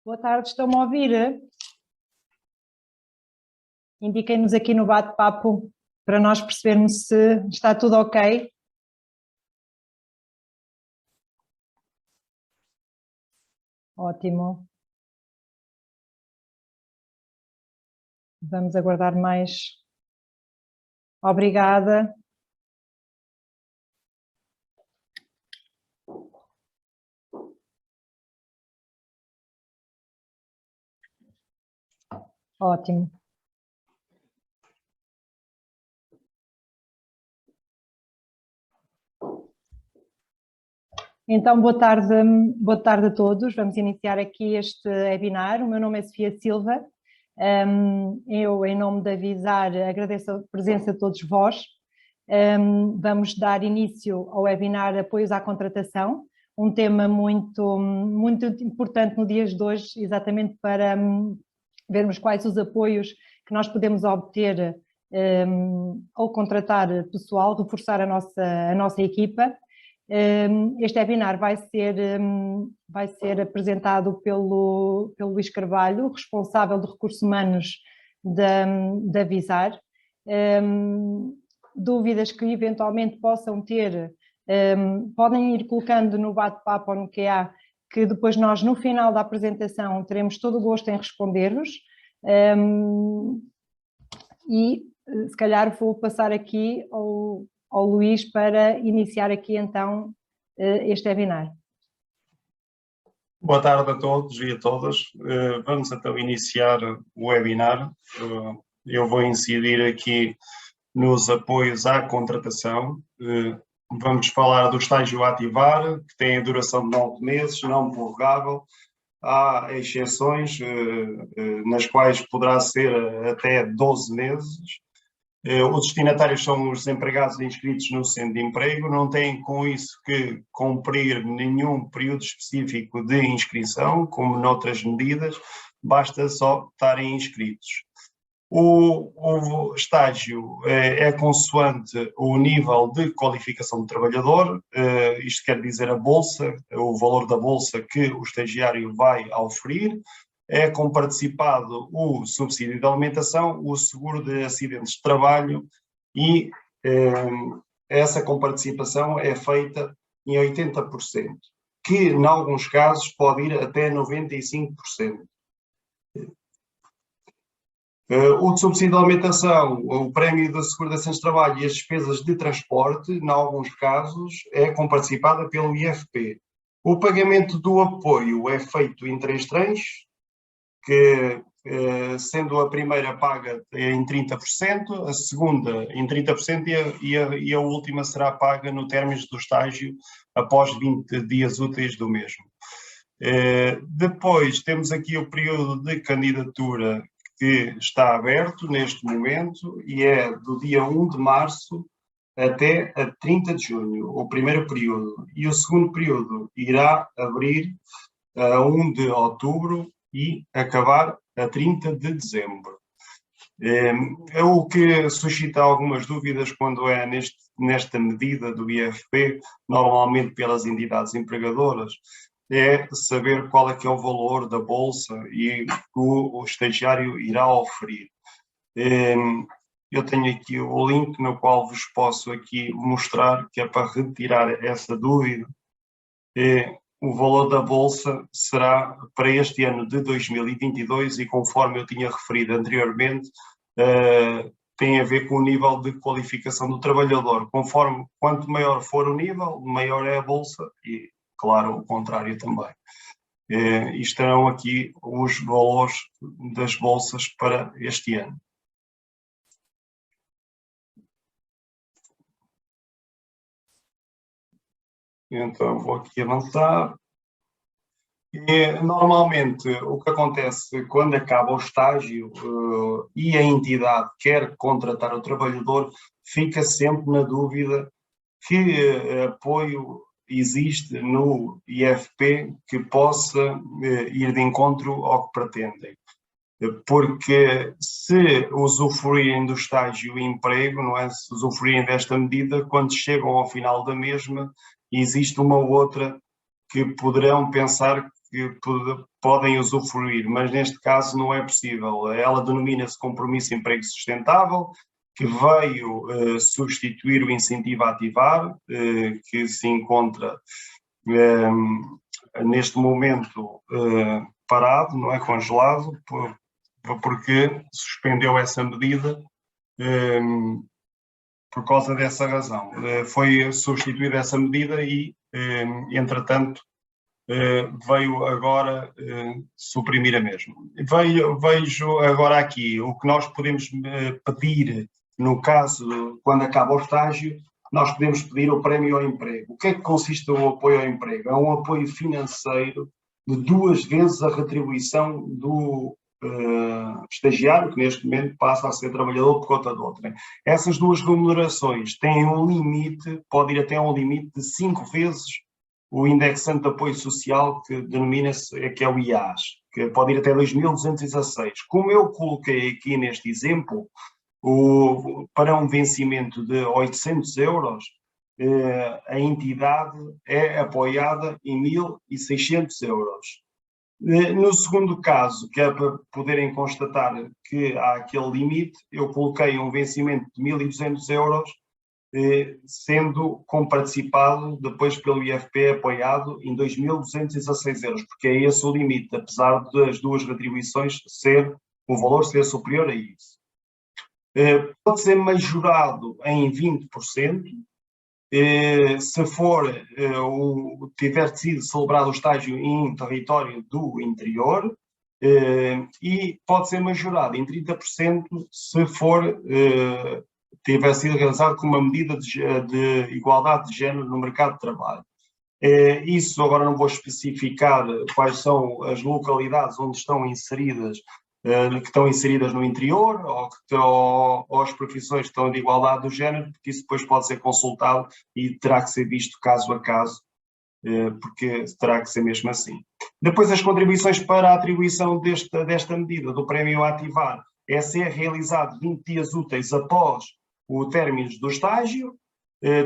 Boa tarde, estão-me a ouvir? Indiquem-nos aqui no bate-papo para nós percebermos se está tudo ok. Ótimo. Vamos aguardar mais. Obrigada. Ótimo. Então, boa tarde a todos. Vamos iniciar aqui este webinar. O meu nome é Sofia Silva. Eu, em nome da Visar, agradeço a presença de todos vós. Vamos dar início ao webinar Apoios à Contratação, um tema muito importante no dia de hoje, exatamente para vermos quais os apoios que nós podemos obter ao contratar pessoal, reforçar a nossa equipa. Este webinar vai ser apresentado pelo Luís Carvalho, responsável de Recursos Humanos da Visar. Dúvidas que eventualmente possam ter, podem ir colocando no bate-papo ou no QA, que depois nós, no final da apresentação, teremos todo o gosto em responder-vos. E, se calhar, vou passar aqui ao Luís para iniciar aqui, então, este webinar. Boa tarde a todos e a todas. Vamos, então, iniciar o webinar. Eu vou incidir aqui nos apoios à contratação. Vamos falar do estágio a ativar, que tem a duração de 9 meses, não prorrogável. Há exceções, nas quais poderá ser até 12 meses. Os destinatários são os desempregados inscritos no Centro de Emprego, não têm com isso que cumprir nenhum período específico de inscrição, como noutras medidas, basta só estarem inscritos. O estágio é consoante o nível de qualificação do trabalhador, isto quer dizer a bolsa, o valor da bolsa que o estagiário vai oferir. É comparticipado o subsídio de alimentação, o seguro de acidentes de trabalho e essa comparticipação é feita em 80%, que em alguns casos pode ir até 95%. O subsídio de alimentação, o prémio da seguro de acidentes de trabalho e as despesas de transporte, em alguns casos, é comparticipada pelo IFP. O pagamento do apoio é feito em 3 tranches, que sendo a primeira paga em 30%, a segunda em 30% e a última será paga no término do estágio após 20 dias úteis do mesmo. Depois temos aqui o período de candidatura que está aberto neste momento e é do dia 1 de março até a 30 de junho, o primeiro período, e o segundo período irá abrir a 1 de outubro e acabar a 30 de dezembro. É o que suscita algumas dúvidas quando é nesta medida do IFP, normalmente pelas entidades empregadoras, é saber qual é que é o valor da bolsa e que o estagiário irá oferir. Eu tenho aqui o link no qual vos posso aqui mostrar, que é para retirar essa dúvida. O valor da bolsa será para este ano de 2022 e, conforme eu tinha referido anteriormente, tem a ver com o nível de qualificação do trabalhador. Conforme quanto maior for o nível, maior é a bolsa e, claro, o contrário também. Estarão aqui os valores das bolsas para este ano. Então, vou aqui avançar. Normalmente, o que acontece quando acaba o estágio e a entidade quer contratar o trabalhador, fica sempre na dúvida que apoio existe no IFP que possa ir de encontro ao que pretendem. Porque se usufruírem do estágio e emprego, não é? Se usufruírem desta medida, quando chegam ao final da mesma, existe uma outra que poderão pensar que podem usufruir, mas neste caso não é possível. Ela denomina-se Compromisso de Emprego Sustentável, que veio substituir o incentivo a ativar, que se encontra neste momento parado, não é, congelado, porque suspendeu essa medida por causa dessa razão. Foi substituída essa medida e, entretanto, veio agora suprimir a mesma. Vejo agora aqui o que nós podemos pedir no caso, quando acaba o estágio, nós podemos pedir o prémio ao emprego. O que é que consiste o apoio ao emprego? É um apoio financeiro de 2 vezes a retribuição do estagiário, que neste momento passa a ser trabalhador por conta de outra. Essas 2 remunerações têm um limite, pode ir até um limite de 5 vezes o indexante de apoio social, que denomina-se, que é o IAS, que pode ir até 2.216. Como eu coloquei aqui neste exemplo, para um vencimento de 800 euros, a entidade é apoiada em 1.600 euros. No segundo caso, que é para poderem constatar que há aquele limite, eu coloquei um vencimento de 1.200 euros, sendo comparticipado depois pelo IFP apoiado em 2.216 euros, porque é esse o limite, apesar das 2 retribuições o valor ser superior a isso. Pode ser majorado em 20%, se tiver sido celebrado o estágio em território do interior, e pode ser majorado em 30% se tiver sido realizado com uma medida de igualdade de género no mercado de trabalho. Isso agora não vou especificar quais são as localidades onde estão inseridas, que estão inseridas no interior, ou as profissões que estão de igualdade do género, porque isso depois pode ser consultado e terá que ser visto caso a caso, porque terá que ser mesmo assim. Depois, as contribuições para a atribuição desta medida, do prémio a ativar, é ser realizado 20 dias úteis após o término do estágio,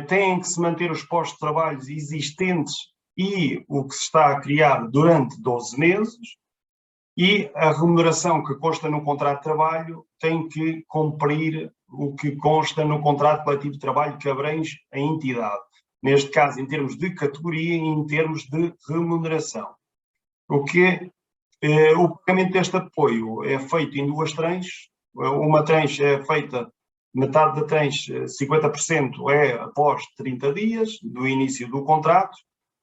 têm que se manter os postos de trabalho existentes e o que se está a criar durante 12 meses, e a remuneração que consta no contrato de trabalho tem que cumprir o que consta no contrato coletivo de trabalho que abrange a entidade. Neste caso, em termos de categoria e em termos de remuneração. O pagamento deste apoio é feito em 2 tranches. Uma tranche é feita, metade da tranche, 50% é após 30 dias do início do contrato,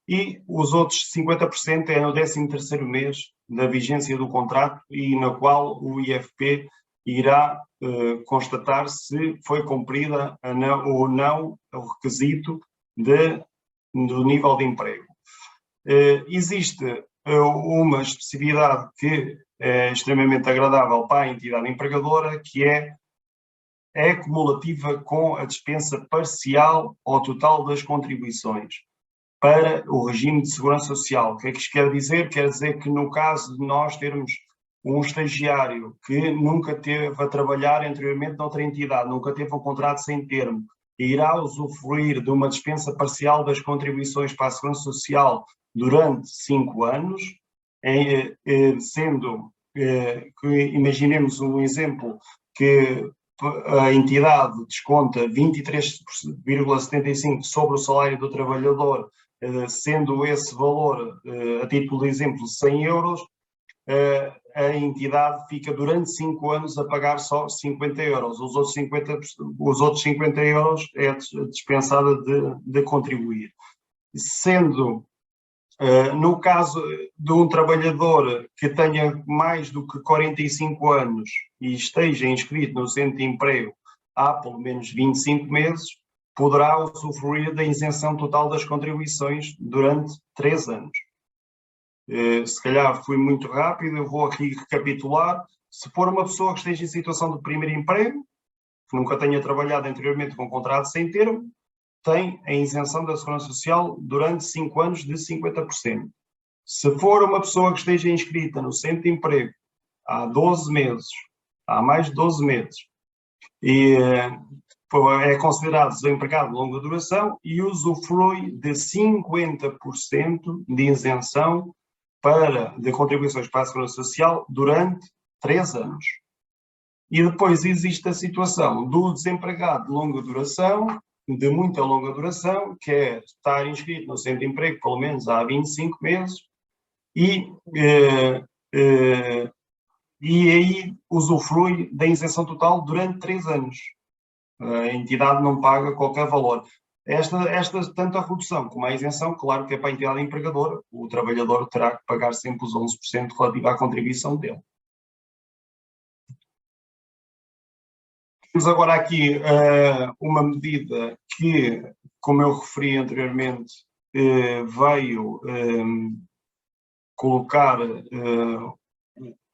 e os outros 50% é no 13º mês da vigência do contrato, e na qual o IFP irá constatar se foi cumprida ou não o requisito do nível de emprego. Existe uma especificidade que é extremamente agradável para a entidade empregadora, que é acumulativa com a dispensa parcial ou total das contribuições para o regime de segurança social. O que é que isto quer dizer? Quer dizer que no caso de nós termos um estagiário que nunca teve a trabalhar anteriormente noutra entidade, nunca teve um contrato sem termo, e irá usufruir de uma dispensa parcial das contribuições para a segurança social durante 5 anos, sendo que imaginemos um exemplo que a entidade desconta 23,75% sobre o salário do trabalhador, sendo esse valor, a título de exemplo, 100 euros, a entidade fica durante 5 anos a pagar só 50 euros. Os outros 50 euros é dispensada de contribuir. Sendo, no caso de um trabalhador que tenha mais do que 45 anos e esteja inscrito no centro de emprego há pelo menos 25 meses, poderá usufruir da isenção total das contribuições durante 3 anos. Se calhar fui muito rápido, eu vou aqui recapitular. Se for uma pessoa que esteja em situação de primeiro emprego, que nunca tenha trabalhado anteriormente com contrato sem termo, tem a isenção da Segurança Social durante 5 anos de 50%. Se for uma pessoa que esteja inscrita no centro de emprego há 12 meses, há mais de 12 meses, e é considerado desempregado de longa duração e usufrui de 50% de isenção de contribuições para a Segurança Social durante 3 anos. E depois existe a situação do desempregado de longa duração, de muita longa duração, que é estar inscrito no centro de emprego pelo menos há 25 meses e aí usufrui da isenção total durante 3 anos. A entidade não paga qualquer valor. Tanto a redução como a isenção, claro que é para a entidade empregadora, o trabalhador terá que pagar sempre os 11% relativo à contribuição dele. Temos agora aqui uma medida que, como eu referi anteriormente, veio colocar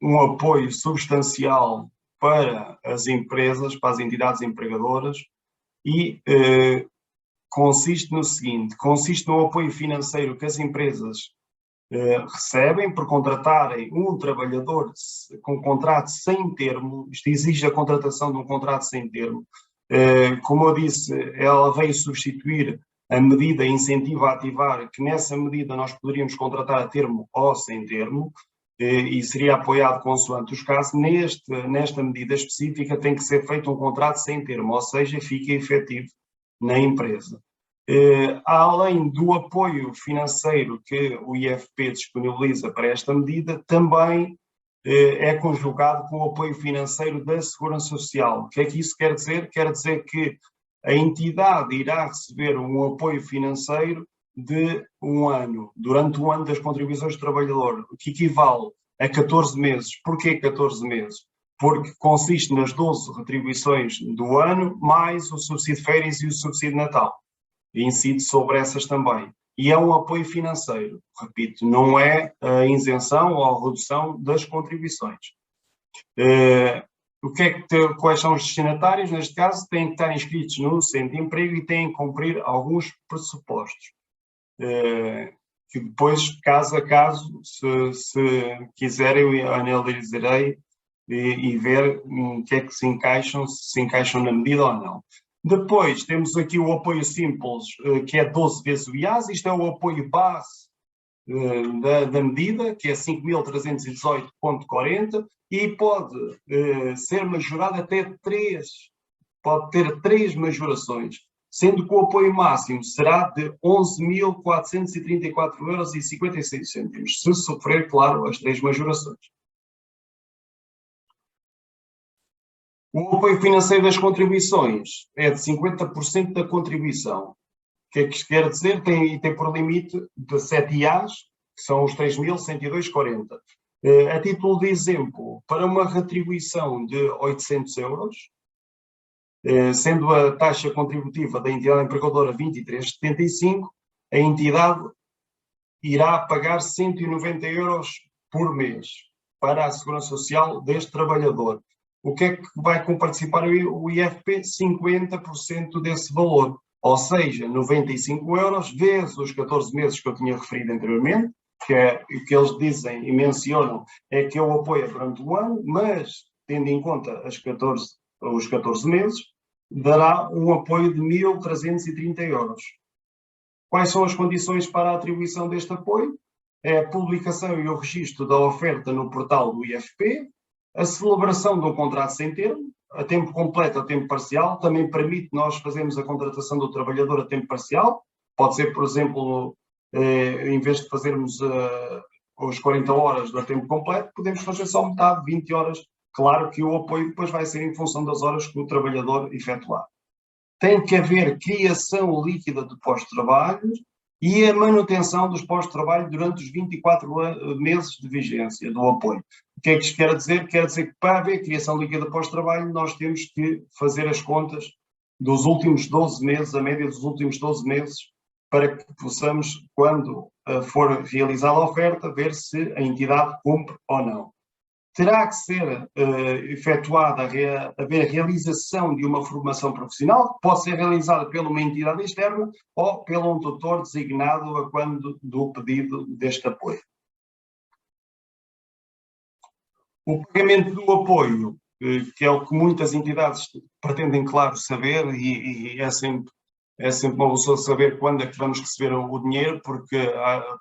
um apoio substancial para as empresas, para as entidades empregadoras, e consiste no seguinte: consiste no apoio financeiro que as empresas recebem por contratarem um trabalhador com contrato sem termo. Isto exige a contratação de um contrato sem termo. Como eu disse, ela veio substituir a medida incentivo a ativar, que nessa medida nós poderíamos contratar a termo ou sem termo, e seria apoiado consoante os casos. Nesta medida específica tem que ser feito um contrato sem termo, ou seja, fica efetivo na empresa. Além do apoio financeiro que o IFP disponibiliza para esta medida, também é conjugado com o apoio financeiro da Segurança Social. O que é que isso quer dizer? Quer dizer que a entidade irá receber um apoio financeiro de 1 ano, durante 1 ano das contribuições do trabalhador, o que equivale a 14 meses. Porquê 14 meses? Porque consiste nas 12 retribuições do ano, mais o subsídio de férias e o subsídio de Natal. E incide sobre essas também. E é um apoio financeiro, repito, não é a isenção ou a redução das contribuições. Quais são os destinatários? Neste caso, têm que estar inscritos no centro de emprego e têm que cumprir alguns pressupostos. Que depois, caso a caso, se quiserem, eu analisarei e ver o que é que se encaixam na medida ou não. Depois temos aqui o apoio simples, que é 12 vezes o IAS. Isto é o apoio base da medida, que é 5.318,40, e pode ser majorado até 3, pode ter 3 majorações, sendo que o apoio máximo será de 11.434,56 €, se sofrer, claro, as 3 majorações. O apoio financeiro das contribuições é de 50% da contribuição. O que é que isto quer dizer? Tem por limite de 7 IAs, que são os 3.102,40. A título de exemplo, para uma retribuição de 800 €, sendo a taxa contributiva da entidade empregadora 23,75, a entidade irá pagar 190 € por mês para a Segurança Social deste trabalhador. O que é que vai participar o IFP? 50% desse valor, ou seja, 95 € vezes os 14 meses que eu tinha referido anteriormente, que é o que eles dizem e mencionam, é que eu apoio durante 1 ano, mas tendo em conta os 14 meses, dará um apoio de 1.330 €. Quais são as condições para a atribuição deste apoio? É a publicação e o registro da oferta no portal do IFP, a celebração de um contrato sem termo, a tempo completo, a tempo parcial, também permite nós fazermos a contratação do trabalhador a tempo parcial. Pode ser, por exemplo, em vez de fazermos os 40 horas a tempo completo, podemos fazer só metade, 20 horas. Claro que o apoio depois vai ser em função das horas que o trabalhador efetuar. Tem que haver criação líquida de pós-trabalho e a manutenção dos pós-trabalho durante os 24 meses de vigência do apoio. O que é que isto quer dizer? Quer dizer que para haver criação líquida de pós-trabalho nós temos que fazer as contas dos últimos 12 meses, a média dos últimos 12 meses, para que possamos, quando for realizada a oferta, ver se a entidade cumpre ou não. Terá que ser efetuada a realização de uma formação profissional, que pode ser realizada por uma entidade externa ou pelo um tutor designado a quando do pedido deste apoio. O pagamento do apoio, que é o que muitas entidades pretendem, claro, saber, e é sempre uma pessoa saber quando é que vamos receber o dinheiro, porque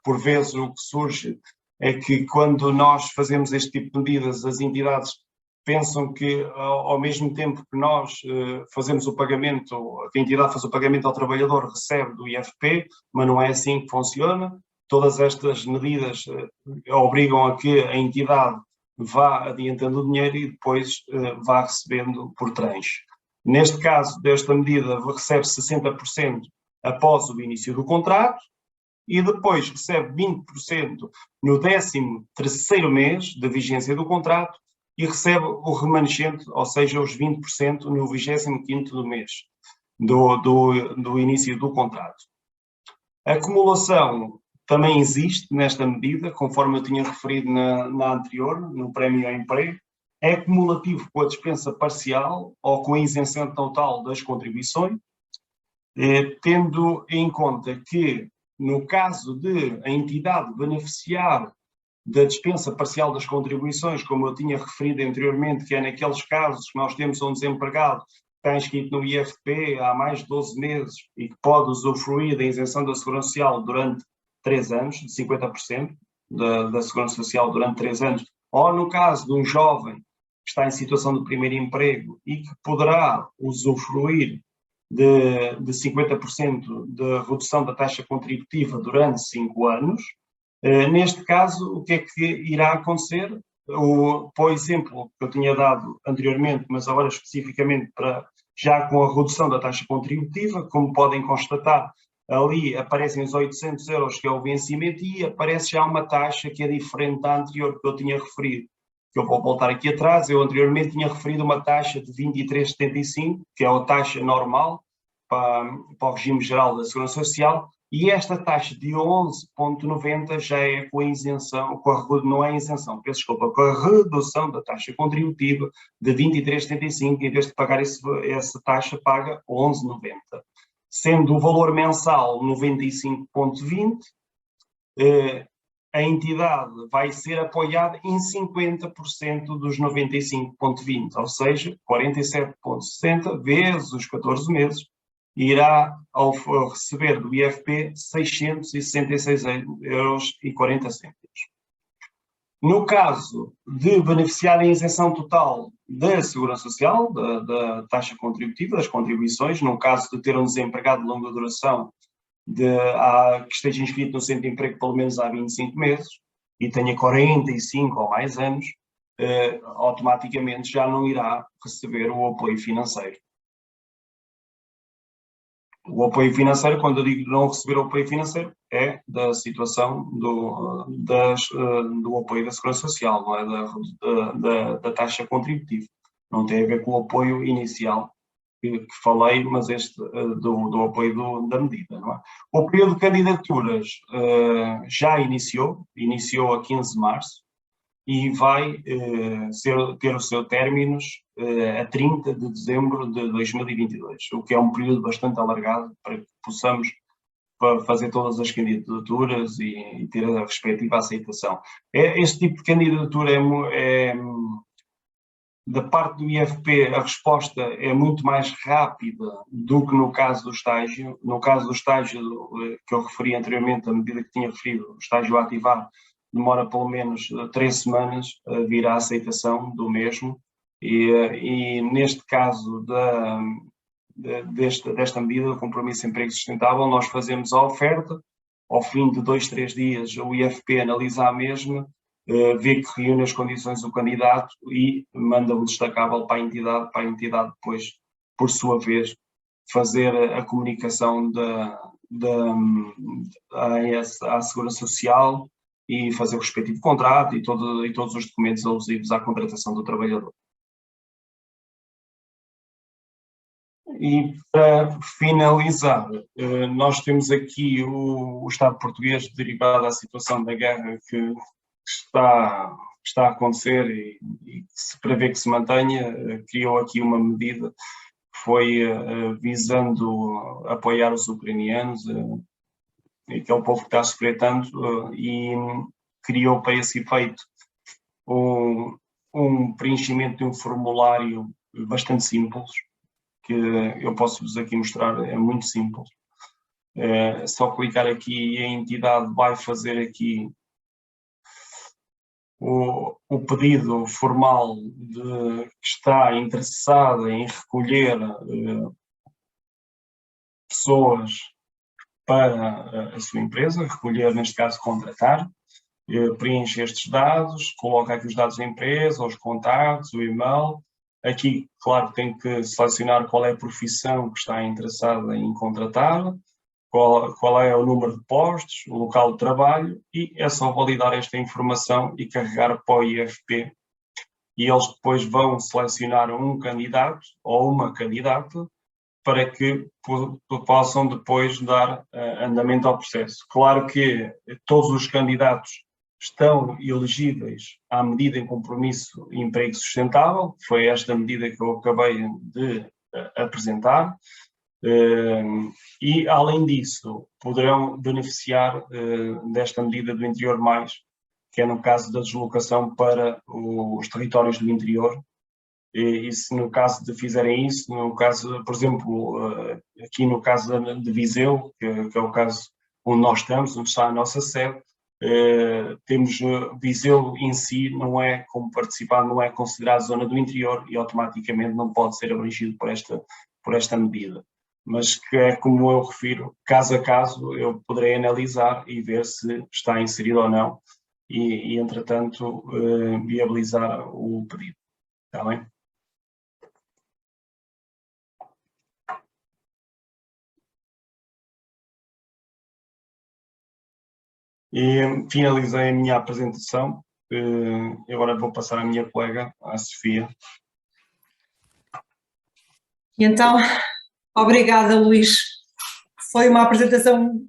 por vezes o que surge é que quando nós fazemos este tipo de medidas, as entidades pensam que ao mesmo tempo que nós fazemos o pagamento, a entidade faz o pagamento ao trabalhador, recebe do IFP, mas não é assim que funciona. Todas estas medidas obrigam a que a entidade vá adiantando o dinheiro e depois vá recebendo por tranche. Neste caso, desta medida, recebe 60% após o início do contrato e depois recebe 20% no 13º mês de vigência do contrato e recebe o remanescente, ou seja, os 20% no 25º do mês do início do contrato. A acumulação também existe nesta medida, conforme eu tinha referido na anterior, no prémio ao emprego, é acumulativo com a dispensa parcial ou com a isenção total das contribuições, tendo em conta que, no caso de a entidade beneficiar da dispensa parcial das contribuições, como eu tinha referido anteriormente, que é naqueles casos que nós temos um desempregado que está inscrito no IFP há mais de 12 meses e que pode usufruir da isenção da Segurança Social durante 3 anos, de 50% da Segurança Social durante 3 anos, ou no caso de um jovem que está em situação de primeiro emprego e que poderá usufruir de 50% de redução da taxa contributiva durante 5 anos, neste caso, o que é que irá acontecer? Por exemplo, que eu tinha dado anteriormente, mas agora especificamente já com a redução da taxa contributiva, como podem constatar, ali aparecem os 800 euros, que é o vencimento, e aparece já uma taxa que é diferente da anterior que eu tinha referido. Que eu vou voltar aqui atrás, eu anteriormente tinha referido uma taxa de 23,75, que é a taxa normal para o regime geral da Segurança Social, e esta taxa de 11,90 já é com a isenção, não é isenção, peço desculpa, com a redução da taxa contributiva de 23,75, em vez de pagar essa taxa, paga 11,90. Sendo o valor mensal 95,20, a entidade vai ser apoiada em 50% dos 95,20, ou seja, 47,60 vezes os 14 meses, e irá ao receber do IFP 666,40 euros. No caso de beneficiar da isenção total da Segurança Social, da taxa contributiva, das contribuições, no caso de ter um desempregado de longa duração que esteja inscrito no centro de emprego pelo menos há 25 meses e tenha 45 ou mais anos, automaticamente já não irá receber o apoio financeiro. O apoio financeiro, quando eu digo não receber o apoio financeiro, é da situação do apoio da Segurança Social, não é da taxa contributiva. Não tem a ver com o apoio inicial que falei, mas este do apoio da medida, não é? O período de candidaturas já iniciou a 15 de março, e vai ter o seu término a 30 de dezembro de 2022, o que é um período bastante alargado para que possamos fazer todas as candidaturas e ter a respectiva aceitação. Este tipo de candidatura da parte do IFP, a resposta é muito mais rápida do que no caso do estágio. No caso do estágio que eu referi anteriormente, a medida que tinha referido, o estágio a ativar, demora pelo menos 3 semanas a vir à aceitação do mesmo, e neste caso desta medida, do compromisso de emprego sustentável, nós fazemos a oferta, ao fim de 2, 3 dias o IFP analisa a mesma, vê que reúne as condições do candidato e manda um destacável para a entidade depois, por sua vez, fazer a comunicação à Segurança Social e fazer o respectivo contrato e todos os documentos alusivos à contratação do trabalhador. E para finalizar, nós temos aqui o Estado português, derivado da situação da guerra que está a acontecer e se prevê que se mantenha, criou aqui uma medida que foi visando apoiar os ucranianos, aquele povo que está a sofrer tanto, e criou para esse efeito um preenchimento de um formulário bastante simples, que eu posso-vos aqui mostrar, é muito simples. É só clicar aqui e a entidade vai fazer aqui o pedido formal que está interessado em recolher pessoas para a sua empresa, recolher, neste caso, contratar, preenche estes dados, coloca aqui os dados da empresa, os contactos, o e-mail. Aqui, claro, tem que selecionar qual é a profissão que está interessada em contratar, qual é o número de postos, o local de trabalho, e é só validar esta informação e carregar para o IFP. E eles depois vão selecionar um candidato ou uma candidata para que possam depois dar andamento ao processo. Claro que todos os candidatos estão elegíveis à medida em compromisso e emprego sustentável, foi esta medida que eu acabei de apresentar, e além disso poderão beneficiar desta medida do Interior Mais, que é no caso da deslocação para os territórios do interior. E se no caso de fizerem isso, no caso, por exemplo, aqui no caso de Viseu, que é o caso onde nós estamos, onde está a nossa sede, temos Viseu em si, não é como participar, não é considerado zona do interior e automaticamente não pode ser abrangido por esta medida. Mas que é como eu refiro, caso a caso, eu poderei analisar e ver se está inserido ou não e entretanto, viabilizar o pedido. Está bem? E finalizei a minha apresentação. Agora vou passar à minha colega, a Sofia. E então, obrigada, Luís. Foi uma apresentação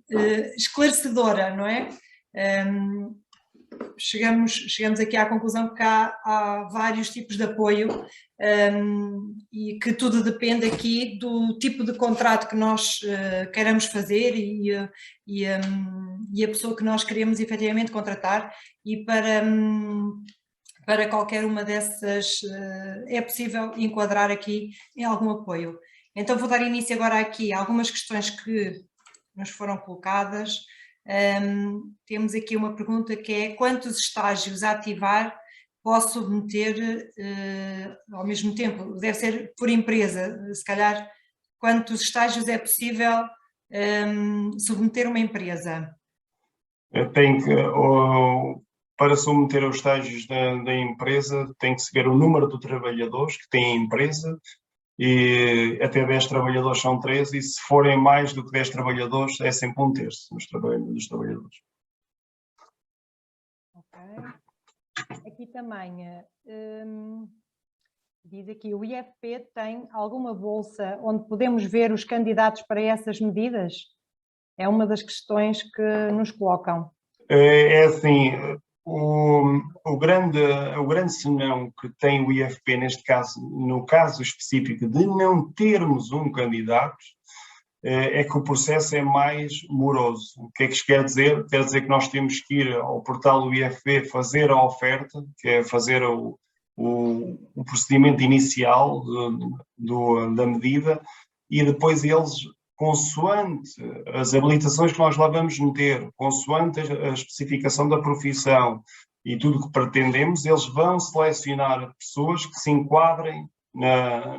esclarecedora, não é? Chegamos aqui à conclusão que há vários tipos de apoio e que tudo depende aqui do tipo de contrato que nós queiramos fazer e a pessoa que nós queremos efetivamente contratar, e para qualquer uma dessas é possível enquadrar aqui em algum apoio. Então vou dar início agora aqui a algumas questões que nos foram colocadas. Temos aqui uma pergunta que é: quantos estágios a ativar posso submeter ao mesmo tempo? Deve ser por empresa, se calhar. Quantos estágios é possível submeter uma empresa? Para submeter aos estágios da empresa, tem que se ver o número de trabalhadores que tem a empresa, e até 10 trabalhadores são 13, e se forem mais do que 10 trabalhadores, é sempre 1/3 dos trabalhadores. Ok. Aqui também diz aqui, o IFP tem alguma bolsa onde podemos ver os candidatos para essas medidas? É uma das questões que nos colocam. É assim, o grande senão que tem o IFP neste caso, no caso específico de não termos um candidato, é que o processo é mais moroso. O que é que isto quer dizer? Quer dizer que nós temos que ir ao portal do IFP fazer a oferta, que é fazer o procedimento inicial da medida, e depois eles, consoante as habilitações que nós lá vamos meter, consoante a especificação da profissão e tudo o que pretendemos, eles vão selecionar pessoas que se enquadrem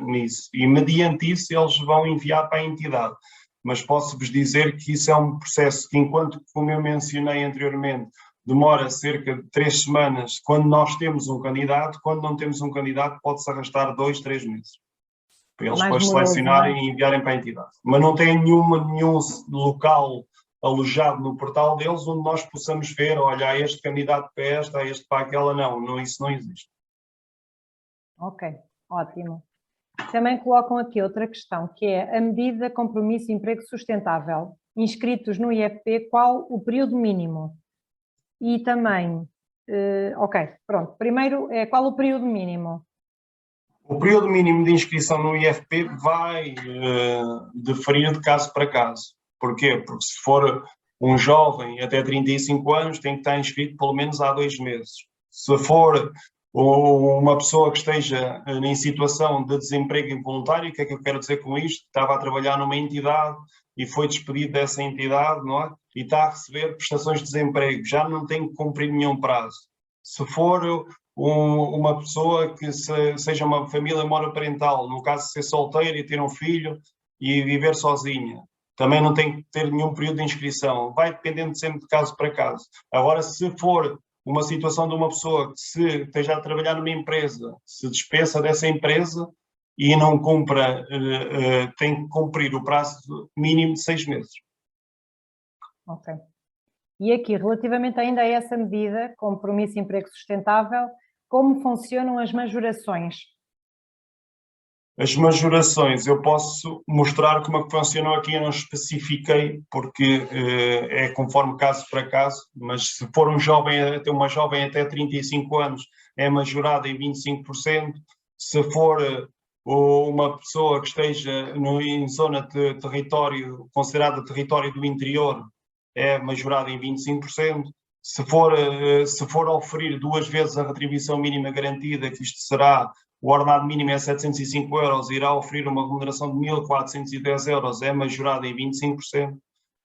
nisso, e mediante isso eles vão enviar para a entidade. Mas posso-vos dizer que isso é um processo que, enquanto, como eu mencionei anteriormente, demora cerca de 3 semanas quando nós temos um candidato, quando não temos um candidato pode-se arrastar 2, 3 meses. Para eles depois selecionarem e enviarem para a entidade. Mas não tem nenhum local alojado no portal deles onde nós possamos ver, olha, há este candidato para esta, há este para aquela, não, isso não existe. Ok, ótimo. Também colocam aqui outra questão, que é a medida compromisso e emprego sustentável. Inscritos no IFP, qual o período mínimo? E também, ok, pronto, primeiro, qual o período mínimo? O período mínimo de inscrição no IFP vai diferir de caso para caso. Porquê? Porque se for um jovem até 35 anos, tem que estar inscrito pelo menos há 2 meses. Se for uma pessoa que esteja em situação de desemprego involuntário, o que é que eu quero dizer com isto? Estava a trabalhar numa entidade e foi despedido dessa entidade, não é? E está a receber prestações de desemprego, já não tem que cumprir nenhum prazo. se for uma pessoa que seja uma família monoparental, no caso de ser solteira e ter um filho e viver sozinha, também não tem que ter nenhum período de inscrição, vai dependendo sempre de caso para caso. Agora, se for uma situação de uma pessoa que se esteja a trabalhar numa empresa, se despeça dessa empresa e não cumpra, tem que cumprir o prazo mínimo de 6 meses. Ok. E aqui, relativamente ainda a essa medida, compromisso de emprego sustentável, como funcionam as majorações? As majorações, eu posso mostrar como é que funcionam aqui, eu não especifiquei, porque é conforme caso para caso, mas se for uma jovem até 35 anos, é majorada em 25%, se for uma pessoa que esteja em zona de território, considerada território do interior, é majorada em 25%, se for oferir 2 vezes a retribuição mínima garantida, que isto será o ordenado mínimo é 705 euros, irá oferir uma remuneração de 1.410 euros, é majorada em 25%.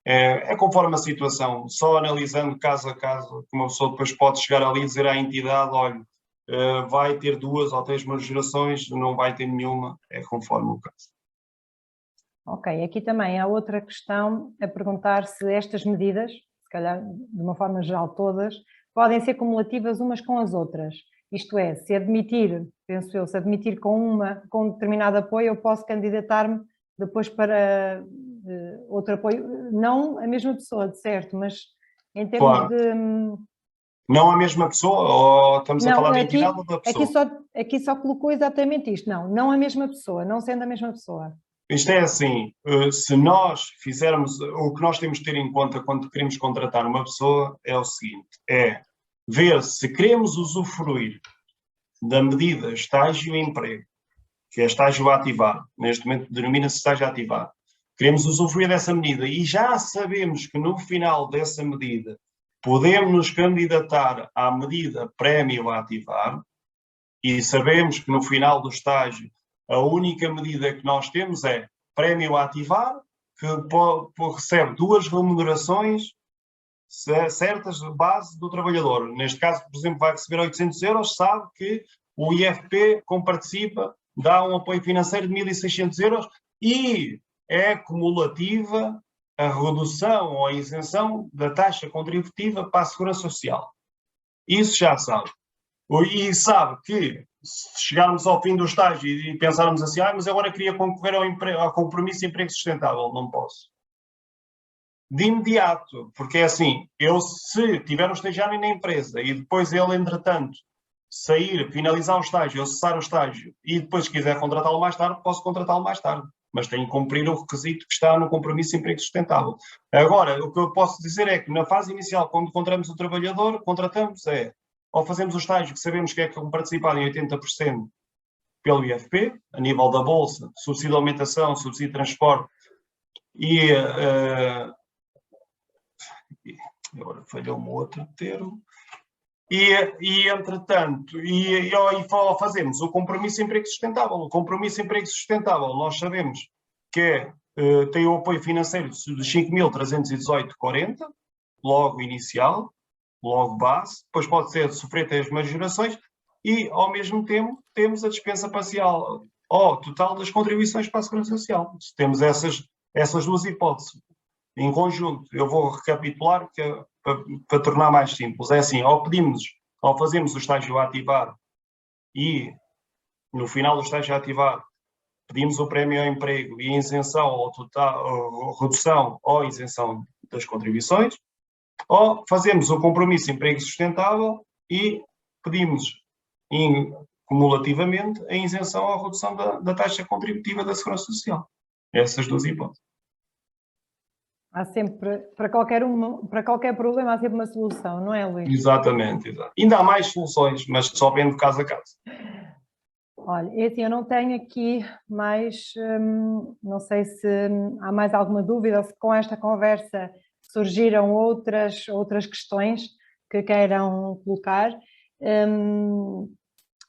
É conforme a situação, só analisando caso a caso, que uma pessoa depois pode chegar ali e dizer à entidade, olha, vai ter 2 ou 3 majorações, não vai ter nenhuma, é conforme o caso. Ok, aqui também há outra questão a perguntar se estas medidas, se calhar de uma forma geral todas, podem ser cumulativas umas com as outras. Isto é, se admitir, penso eu, se admitir com um determinado apoio, eu posso candidatar-me depois para outro apoio, não a mesma pessoa, de certo, mas em termos Claro. de... Não a mesma pessoa, ou estamos a falar da aqui, entidade ou da pessoa? aqui só colocou exatamente isto, não a mesma pessoa, não sendo a mesma pessoa. Isto é assim, se nós fizermos, o que nós temos de ter em conta quando queremos contratar uma pessoa é o seguinte, é ver se queremos usufruir da medida estágio e emprego, que é estágio ativado, neste momento denomina-se estágio ativado. Queremos usufruir dessa medida e já sabemos que no final dessa medida podemos nos candidatar à medida prémio a ativar e sabemos que no final do estágio a única medida que nós temos é prémio a ativar, que recebe 2 remunerações certas de base do trabalhador. Neste caso, por exemplo, vai receber 800 euros, sabe que o IFP, como participa, dá um apoio financeiro de 1.600 euros e é cumulativa a redução ou a isenção da taxa contributiva para a Segurança Social. Isso já sabe. E sabe que se chegarmos ao fim do estágio e pensarmos assim, mas agora queria concorrer ao compromisso de emprego sustentável, não posso. De imediato, porque é assim, eu se tiver um estagiário na empresa e depois ele, entretanto, sair, finalizar o estágio, ou cessar o estágio e depois quiser contratá-lo mais tarde, posso contratá-lo mais tarde, mas tenho que cumprir o requisito que está no compromisso de emprego sustentável. Agora, o que eu posso dizer é que na fase inicial, quando contratamos o trabalhador, contratamos ou fazemos o estágio que sabemos que é participado em 80% pelo IFP, a nível da bolsa, subsídio de alimentação, subsídio de transporte e agora falhou-me outro termo. E entretanto, fazemos o compromisso de emprego sustentável. O compromisso de emprego sustentável, nós sabemos que tem o apoio financeiro de 5.318,40, logo inicial, logo base, depois pode ser sofrer as majorações e, ao mesmo tempo, temos a dispensa parcial ou total das contribuições para a Segurança Social. Temos essas 2 hipóteses. Em conjunto, eu vou recapitular para tornar mais simples. É assim, ou fazemos o estágio ativar e, no final do estágio ativar, pedimos o prémio ao emprego e a isenção ou total, redução ou isenção das contribuições, ou fazemos o compromisso de emprego sustentável e pedimos cumulativamente a isenção ou a redução da taxa contributiva da Segurança Social. Essas 2 hipóteses. Há sempre, para qualquer problema, há sempre uma solução, não é, Luís? Exatamente, exato. Ainda há mais soluções, mas só vendo caso a caso. Olha, assim, eu não tenho aqui mais, não sei se há mais alguma dúvida, ou se com esta conversa surgiram outras questões que queiram colocar.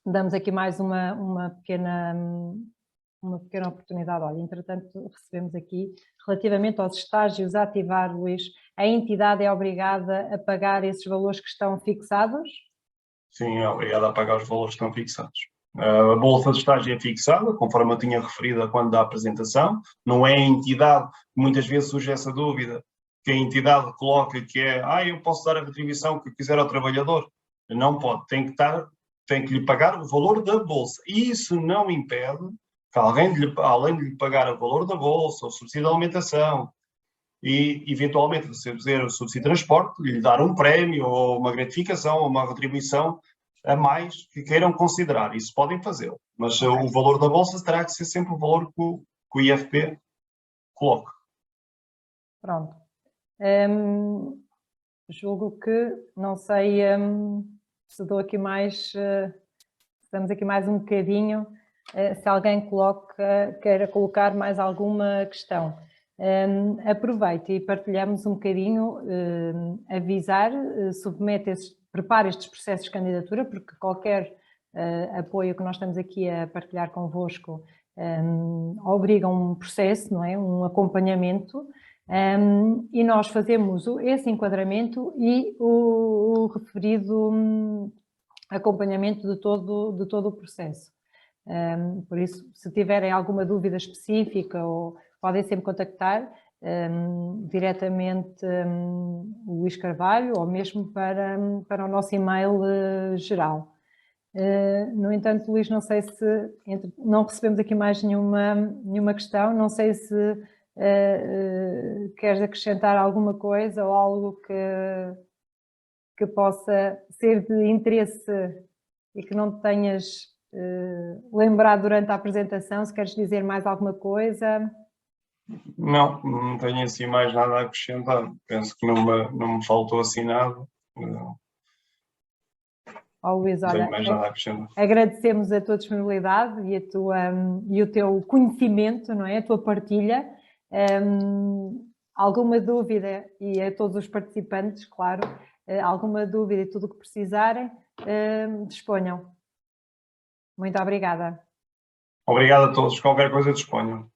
Damos aqui mais uma pequena oportunidade. Olha, entretanto, recebemos aqui, relativamente aos estágios a ativar, Luís, a entidade é obrigada a pagar esses valores que estão fixados? Sim, é obrigado a pagar os valores que estão fixados. A bolsa de estágio é fixada, conforme eu tinha referido quando da apresentação, não é a entidade, muitas vezes surge essa dúvida, que a entidade coloca que é, eu posso dar a retribuição que quiser ao trabalhador. Não pode, tem que lhe pagar o valor da bolsa. E isso não impede que alguém, além de lhe pagar o valor da bolsa, o subsídio de alimentação, e eventualmente receber o subsídio de transporte, lhe dar um prémio ou uma gratificação ou uma retribuição a mais que queiram considerar. Isso podem fazê-lo, mas o valor da bolsa terá que ser sempre o valor que o IFP coloca. Pronto. Julgo que, não sei se dou aqui mais, estamos aqui mais um bocadinho, se alguém queira colocar mais alguma questão. Aproveito e partilhamos um bocadinho, avisar, prepare estes processos de candidatura, porque qualquer apoio que nós estamos aqui a partilhar convosco obriga a um processo, não é? Um acompanhamento, e nós fazemos esse enquadramento e o referido acompanhamento de todo o processo. Por isso, se tiverem alguma dúvida específica, podem sempre contactar diretamente o Luís Carvalho ou mesmo para o nosso e-mail geral. No entanto, Luís, não sei se não recebemos aqui mais nenhuma questão, não sei se queres acrescentar alguma coisa ou algo que possa ser de interesse e que não te tenhas lembrado durante a apresentação, se queres dizer mais alguma coisa. Não tenho assim mais nada a acrescentar, penso que não me faltou assim nada. Luís, olha, não tenho mais nada a acrescentar. Agradecemos a tua disponibilidade e o teu conhecimento, não é? A tua partilha. Alguma dúvida, e a todos os participantes, claro, alguma dúvida e tudo o que precisarem, disponham. Muito obrigada. Obrigado a todos. Qualquer coisa disponham.